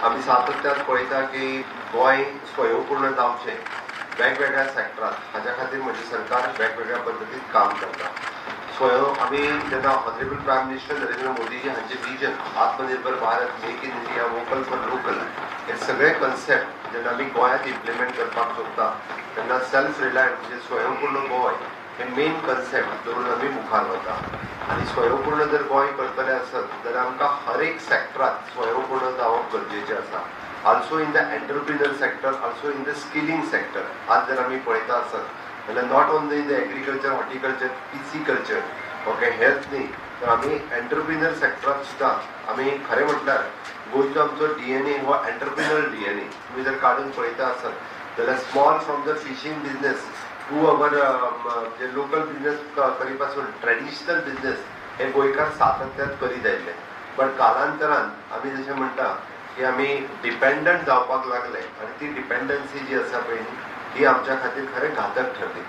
आम्ही सातत्यान पळयता की गोंय स्वयंपूर्ण जावचें वेगवेगळ्या सेक्टरांत हाच्या खातीर म्हजें सरकार वेगवेगळ्या पद्दतीन काम करता. आमी जेन्ना honourable prime minister Narendra Modiji हांचे vision Atmanirbhar Bharat, make in India, vocal for local हे सगळे कन्सेप्ट जेन्ना आमी गोंयांत इम्प्लिमेंट करपाक सोदता तेन्ना सेल्फ रिलायंट म्हणजे स्वयंपूर्ण गोंय हे मेन कन्सेप्ट दवरून आमी मुखार वता. आनी स्वयंपूर्ण जर गोंय करतले आसत जाल्यार आमकां हर एक सेक्टरांत स्वयंपूर्ण जावप गरजेचें आसा. Also in the entrepreneur sector, also in the skilling sector. आज जर आमी पळयता आसत जाल्यार not only in the agriculture, horticulture, pisciculture, okay, हेच न्ही तर आमी एंटरप्रिनर सेक्टरांत सुद्दां आमी खरें म्हटल्यार गोंयचो आमचो डीएनए हो एंटरप्रिनर डीएनए. तुमी जर काडून पळयता आसत जाल्यार small from the fishing business to our जे लोकल बिजनेस करी पासून ट्रेडिशनल बिजनेस हे गोंयकार सातत्यान करीत आयिल्ले. बट कालांतरान आमी जशें म्हणटा की आमी डिपेंडंट जावपाक लागले आनी ती डिपेंडन्सी जी आसा पळय ही आमच्या खातीर खरें घातक ठरली.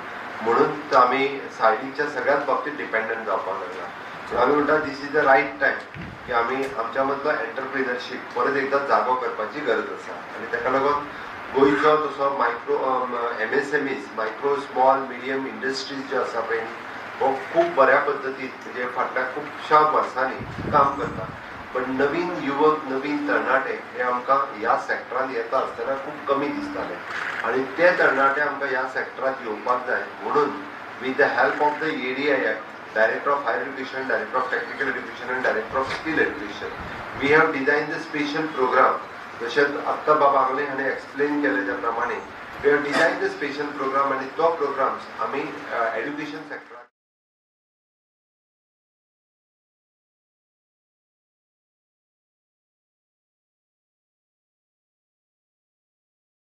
म्हणून आमी सायडीच्या सगळ्याच बाबतींत डिपेंडंट जावपाक लागला. आमी म्हणटा this is the right time की आमी आमच्या मदलो एंटरप्रिनरशीप परत एकदां जागो करपाची गरज आसा. आनी ताका लागून गोंयचो तसो micro MSMEs, micro small medium industries ज्यो आसा पळय हो खूब बऱ्या पद्दतीन म्हणजे फाटल्या खुबश्या वर्सांनी काम करता. पण नवीन युवक, नवीन तरणाटे हे आमकां ह्या सेक्टरांत येता आसतना खूब कमी दिसताले आनी ते तरणाटे आमकां ह्या सेक्टरांत येवपाक जाय. म्हणून with the help of the ADIF, director of higher education, director of technical education आनी director of skill education, we have design the special programme. जशें आत्ता बाबा आंगले हाणें एक्सप्लेन केले त्या प्रमाणे we have design the special programme आनी तो प्रोग्राम्स आमी एड्युकेशन सेक्टरांत